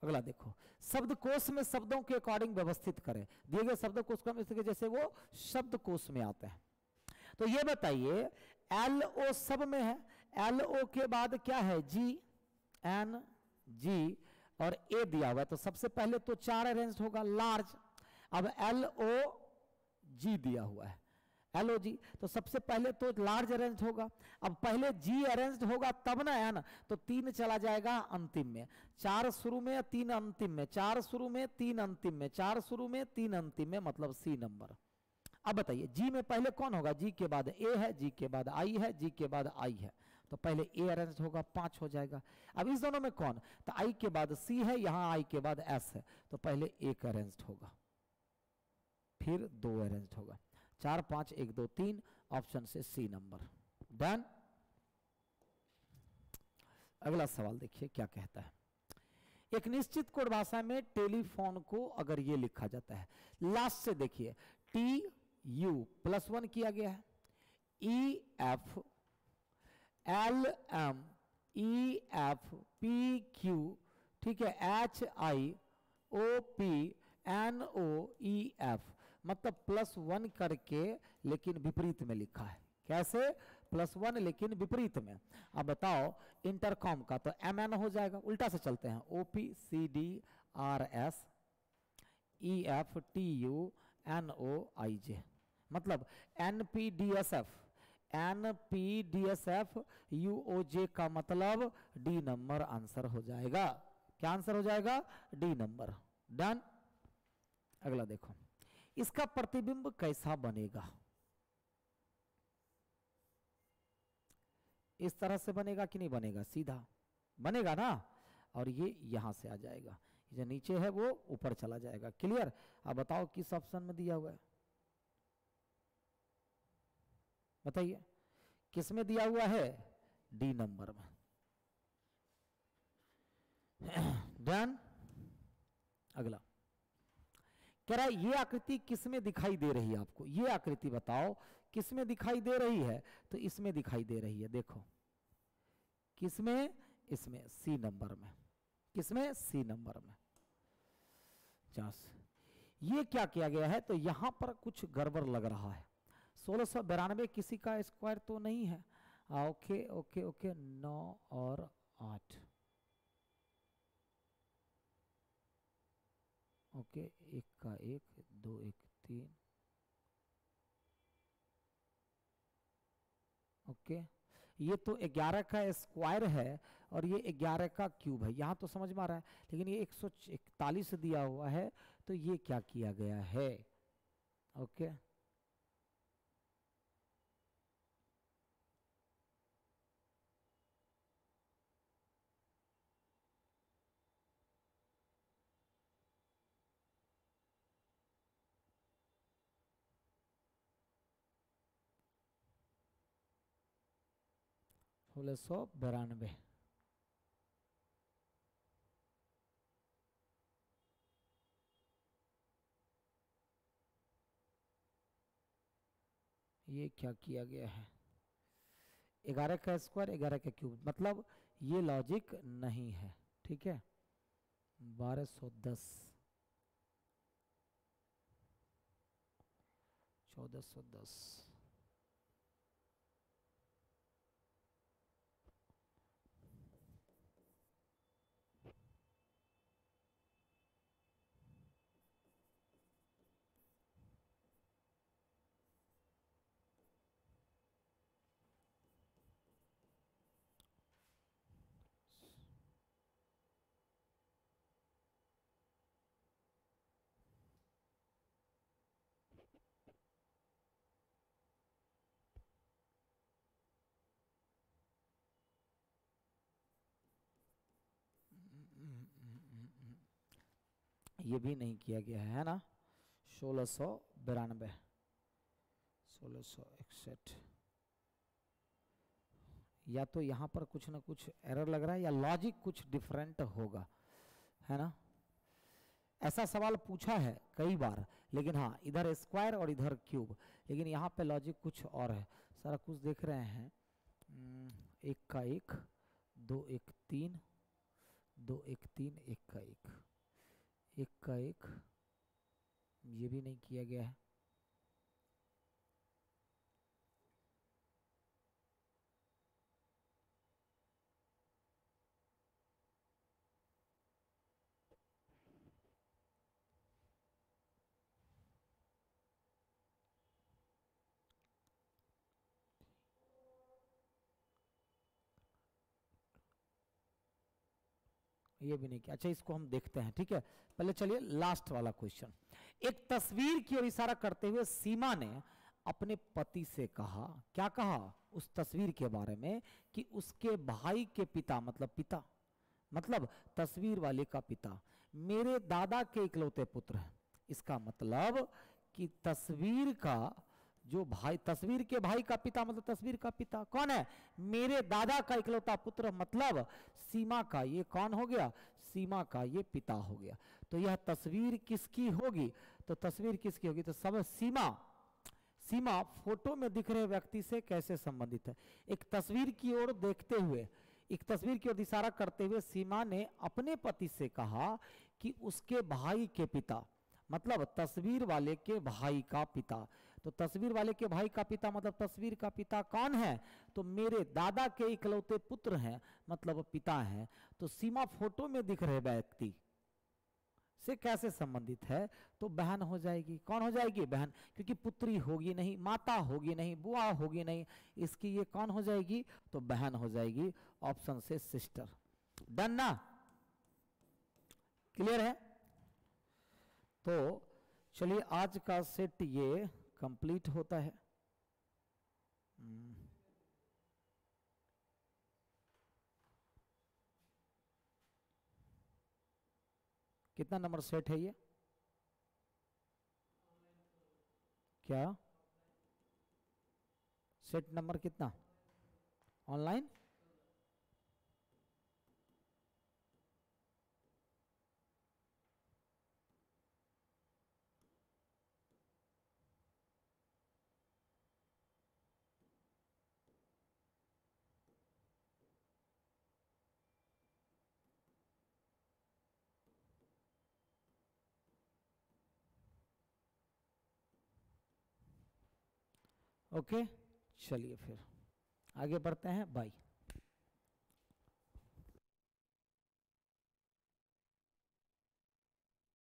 A: अगला देखो, शब्दकोश में शब्दों के अकॉर्डिंग व्यवस्थित करें, दिए गए शब्दकोश को जैसे वो शब्दकोश में आते हैं। तो ये बताइए LO सब में है, LO के बाद क्या है, GNG और A दिया हुआ है, तो सबसे पहले तो 4 अरेंज होगा लार्ज। अब LOG दिया हुआ है, LOG, तो सबसे पहले तो लार्ज अरेंज होगा। अब पहले G अरेंज होगा तब ना, है ना, तो 3 चला जाएगा अंतिम में, 4 शुरू में 3 अंतिम में, 4 शुरू में 3 अंतिम में, 4 शुरू में 3 अंतिम में, मतलब C नंबर। अब बताइए G में पहले कौन होगा, G के बाद A है, G के बाद I है, G के बाद I है, तो पहले A अरेंज होगा, 5 हो जाएगा। अब इस दोनों में कौन, तो I के बाद C है, यहाँ I के बाद S है, तो पहले 1 अरेंज होगा, फिर 2 अरेंज होगा, 4 5 1 2 3, ऑप्शन से C नंबर, डन। अगला सवाल देखिए क्या कहता है, एक निश्चित कोड भाषा में टेलीफोन को अगर ये लिखा जाता है, लास्ट से देखिए TU +1 किया गया है, EF LM EF PQ, ठीक है, HIOP NOEF, मतलब +1 करके लेकिन विपरीत में लिखा है, कैसे, +1 लेकिन विपरीत में। अब बताओ इंटरकॉम का तो MN हो जाएगा, उल्टा से चलते हैं, OPCDRS EFTU NOIJ, मतलब NPDSF UOJ का मतलब D नंबर आंसर हो जाएगा, क्या आंसर हो जाएगा, D नंबर, डन। अगला देखो, इसका प्रतिबिंब कैसा बनेगा, इस तरह से बनेगा कि नहीं बनेगा, सीधा बनेगा ना, और ये यहां से आ जाएगा, जो नीचे है वो ऊपर चला जाएगा, क्लियर। अब बताओ किस ऑप्शन में दिया हुआ है, बताइए किस में दिया हुआ है, D नंबर में, डन। अगला कह रहा है ये आकृति किस में दिखाई दे रही है आपको, ये आकृति बताओ किस में दिखाई दे रही है, तो इसमें दिखाई दे रही है, देखो किसमें, इसमें C नंबर में, किसमें, C नंबर में। ये क्या किया गया है, तो यहां पर कुछ गड़बड़ लग रहा है, 1692 किसी का स्क्वायर तो नहीं है, ओके ओके ओके, 9 और 8, ओके, एक का एक, दो एक तीन, ओके। ये तो 11 का स्क्वायर है और ये 11 का क्यूब है, यहाँ तो समझ में आ रहा है। लेकिन ये 141 दिया हुआ है, तो ये क्या किया गया है? ओके, सोलह सौ बिरानवे। ये क्या किया गया है? 11 का स्क्वायर 11 का क्यूब, मतलब ये लॉजिक नहीं है, ठीक है। 1210, 1410, ये भी नहीं किया गया है ना। 1692, 1661। या तो यहाँ पर कुछ ना कुछ एरर लग रहा है, या लॉजिक कुछ डिफरेंट होगा, है ना। ऐसा सवाल पूछा है कई बार, लेकिन हाँ इधर स्क्वायर और इधर क्यूब, लेकिन यहाँ पे लॉजिक कुछ और है। सारा कुछ देख रहे हैं। एक का एक, दो एक तीन, दो एक तीन, एक का एक, एक का एक, ये भी नहीं किया गया है। ये भी नहीं किया। अच्छा, इसको हम देखते हैं, ठीक है। पहले चलिए लास्ट वाला क्वेश्चन। एक तस्वीर की ओर इशारा करते हुए सीमा ने अपने पति से कहा, क्या कहा उस तस्वीर के बारे में? कि उसके भाई के पिता, मतलब पिता, मतलब तस्वीर वाले का पिता मेरे दादा के इकलौते पुत्र हैं। इसका मतलब कि तस्वीर का जो भाई, तस्वीर के भाई का पिता, मतलब तस्वीर का पिता कौन है? मेरे दादा का इकलौता पुत्र, मतलब सीमा का ये कौन हो गया? सीमा का ये पिता हो गया। तो यह तस्वीर किसकी होगी? तो तस्वीर किसकी होगी? तो सब सीमा, सीमा फोटो में दिख रहे व्यक्ति से कैसे संबंधित है? एक तस्वीर की ओर देखते हुए, एक तस्वीर की ओर इशारा करते हुए सीमा ने अपने पति से कहा कि उसके भाई के पिता, मतलब तस्वीर वाले के भाई का पिता। तो तस्वीर वाले के भाई का पिता मतलब तस्वीर का पिता कौन है? तो मेरे दादा के इकलौते पुत्र हैं, मतलब पिता हैं। तो सीमा फोटो में दिख रहे व्यक्ति से कैसे संबंधित है? तो बहन हो जाएगी। कौन हो जाएगी? बहन, क्योंकि पुत्री होगी नहीं, माता होगी नहीं, बुआ होगी नहीं, इसकी ये कौन हो जाएगी? तो बहन हो जाएगी। ऑप्शन से सिस्टर। डन ना? क्लियर है? तो चलिए आज का सेट ये कंप्लीट होता है। कितना नंबर सेट है ये? क्या सेट नंबर कितना? ऑनलाइन? ओके, चलिए फिर आगे बढ़ते हैं। बाय।